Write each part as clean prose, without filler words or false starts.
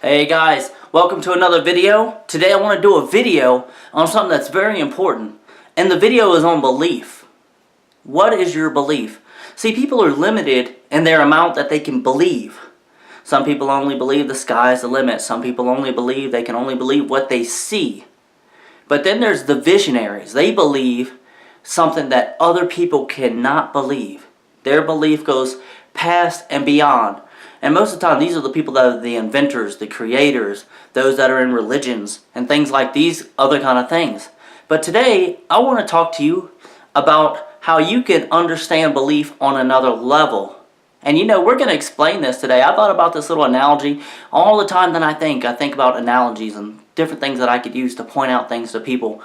Hey guys, welcome to another video. Today I want to do a video on something that's very important. And the video is on belief. What is your belief? See, people are limited in their amount that they can believe. Some people only believe the sky is the limit. Some people only believe they can only believe what they see. But then there's the visionaries. They believe something that other people cannot believe. Their belief goes past and beyond. And most of the time, these are the people that are the inventors, the creators, those that are in religions, and things like these other kind of things. But today, I want to talk to you about how you can understand belief on another level. And you know, we're going to explain this today. I thought about this little analogy all the time that I think about analogies and different things that I could use to point out things to people.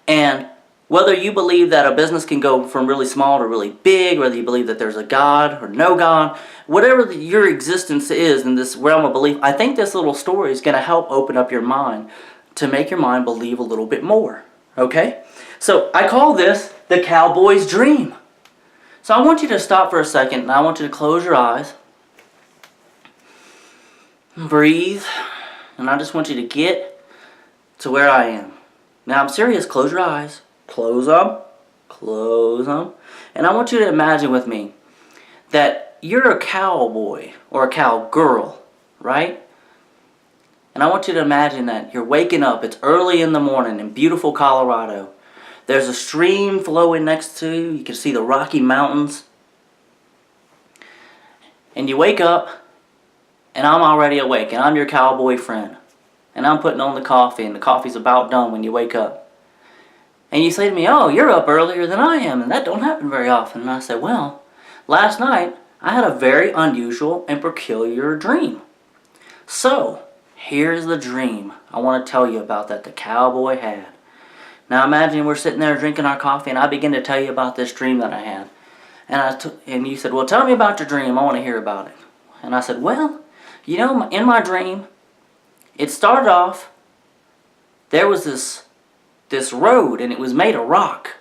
And whether you believe that a business can go from really small to really big, whether you believe that there's a God or no God, whatever your existence is in this realm of belief, I think this little story is going to help open up your mind to make your mind believe a little bit more. Okay? So I call this the cowboy's dream. So I want you to stop for a second and I want you to close your eyes. Breathe. And I just want you to get to where I am. Now I'm serious. Close your eyes. Close them, close them, and I want you to imagine with me that you're a cowboy or a cowgirl, right? And I want you to imagine that you're waking up, it's early in the morning in beautiful Colorado. There's a stream flowing next to you, you can see the Rocky Mountains. And you wake up, and I'm already awake, and I'm your cowboy friend. And I'm putting on the coffee, and the coffee's about done when you wake up. And you say to me, oh, you're up earlier than I am, and that don't happen very often. And I say, well, last night I had a very unusual and peculiar dream. So, here's the dream I want to tell you about that the cowboy had. Now imagine we're sitting there drinking our coffee, and I begin to tell you about this dream that I had. And you said, well, tell me about your dream. I want to hear about it. And I said, well, you know, in my dream, it started off, there was this road, and it was made of rock,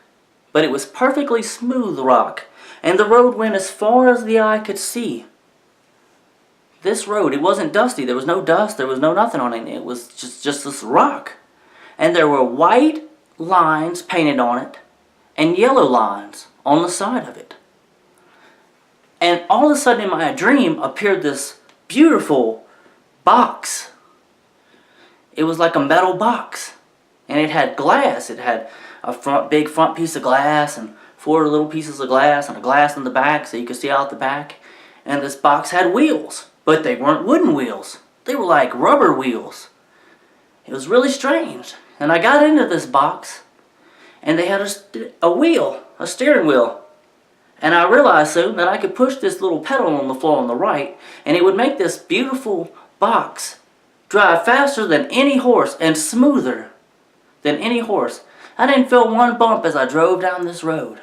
but it was perfectly smooth rock, and the road went as far as the eye could see. This road, it wasn't dusty, there was no dust, there was no nothing on it, it was just this rock, and there were white lines painted on it, and yellow lines on the side of it. And all of a sudden in my dream appeared this beautiful box. It was like a metal box. And it had glass. It had a big front piece of glass and 4 little pieces of glass and a glass in the back so you could see out the back. And this box had wheels, but they weren't wooden wheels. They were like rubber wheels. It was really strange. And I got into this box and they had a wheel, a steering wheel. And I realized soon that I could push this little pedal on the floor on the right and it would make this beautiful box drive faster than any horse and smoother than any horse. I didn't feel one bump as I drove down this road.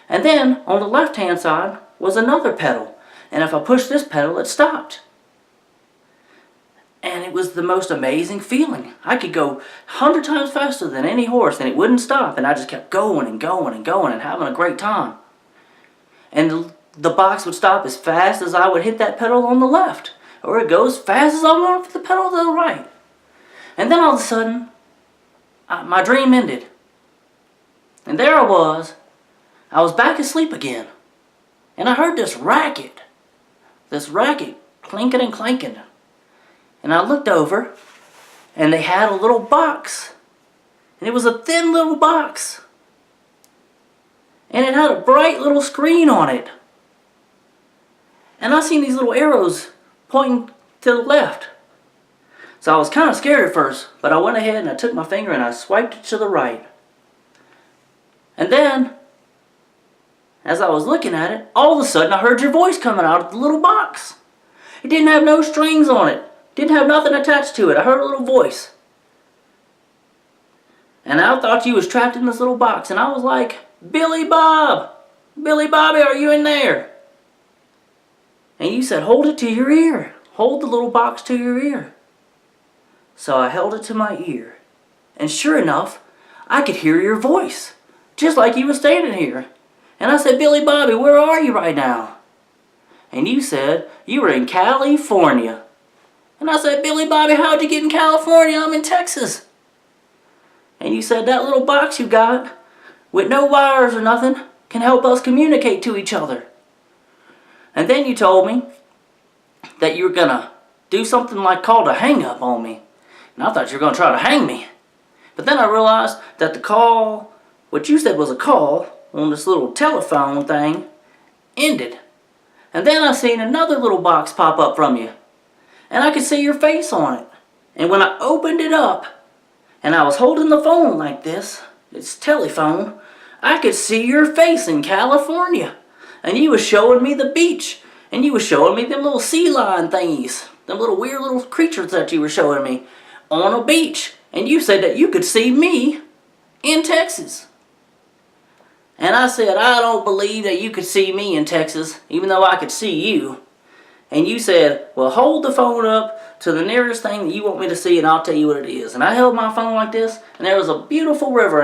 And then, on the left-hand side, was another pedal. And if I pushed this pedal, it stopped. And it was the most amazing feeling. I could go 100 times faster than any horse, and it wouldn't stop. And I just kept going and going and going and having a great time. And the box would stop as fast as I would hit that pedal on the left. Or it goes as fast as I want for the pedal to the right. And then all of a sudden, my dream ended. And there I was back asleep again. And I heard this racket clinking and clanking. And I looked over, and they had a little box. And it was a thin little box. And it had a bright little screen on it. And I seen these little arrows pointing to the left. So I was kind of scared at first, but I went ahead and I took my finger and I swiped it to the right. And then, as I was looking at it, all of a sudden I heard your voice coming out of the little box. It didn't have no strings on it. Didn't have nothing attached to it. I heard a little voice. And I thought you was trapped in this little box. And I was like, Billy Bob! Billy Bobby, are you in there? And you said, hold it to your ear. Hold the little box to your ear. So I held it to my ear, and sure enough, I could hear your voice, just like you were standing here. And I said, Billy Bobby, where are you right now? And you said you were in California. And I said, Billy Bobby, how'd you get in California? I'm in Texas. And you said, that little box you got, with no wires or nothing, can help us communicate to each other. And then you told me that you were going to do something like called a hang-up on me. And I thought you were going to try to hang me. But then I realized that the call, what you said was a call on this little telephone thing, ended. And then I seen another little box pop up from you. And I could see your face on it. And when I opened it up, and I was holding the phone like this, it's telephone, I could see your face in California. And you was showing me the beach. And you was showing me them little sea lion thingies. Them little weird little creatures that you were showing me on a beach. And you said that you could see me in Texas. And I said, I don't believe that you could see me in Texas, even though I could see you. And you said, well, hold the phone up to the nearest thing that you want me to see and I'll tell you what it is. And I held my phone like this, and there was a beautiful river.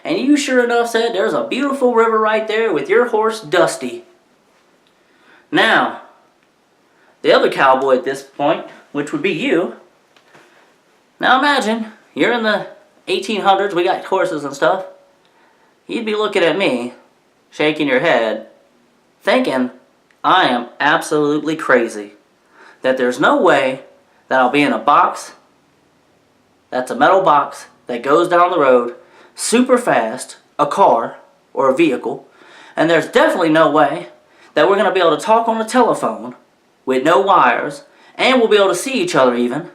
And you sure enough said, there's a beautiful river right there with your horse, Dusty. Now, the other cowboy at this point, which would be you. Now imagine, you're in the 1800s, we got horses and stuff. You'd be looking at me, shaking your head, thinking I am absolutely crazy. That there's no way that I'll be in a box, that's a metal box, that goes down the road super fast, a car or a vehicle, and there's definitely no way that we're going to be able to talk on the telephone with no wires, and we'll be able to see each other even.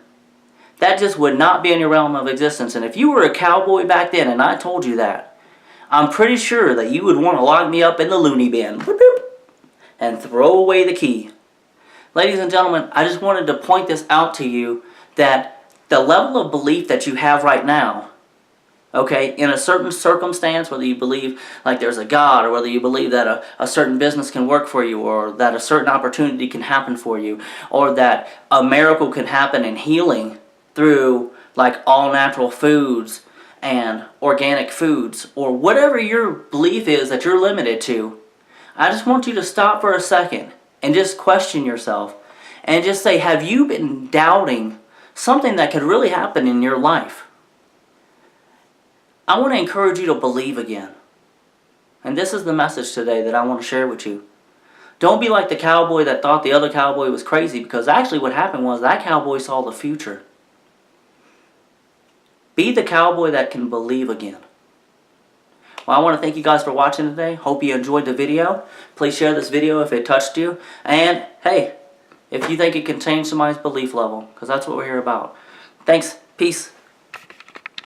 That just would not be in your realm of existence. And if you were a cowboy back then and I told you that, I'm pretty sure that you would want to lock me up in the looney bin and throw away the key. Ladies and gentlemen, I just wanted to point this out to you, that the level of belief that you have right now, okay, in a certain circumstance, whether you believe like there's a God, or whether you believe that a certain business can work for you, or that a certain opportunity can happen for you, or that a miracle can happen in healing through like all natural foods and organic foods, or whatever your belief is that you're limited to, I just want you to stop for a second and just question yourself and just say, have you been doubting something that could really happen in your life? I want to encourage you to believe again. And this is the message today that I want to share with you. Don't be like the cowboy that thought the other cowboy was crazy, because actually what happened was that cowboy saw the future. Be the cowboy that can believe again. Well, I want to thank you guys for watching today. Hope you enjoyed the video. Please share this video if it touched you. And, hey, if you think it can change somebody's belief level, because that's what we're here about. Thanks. Peace.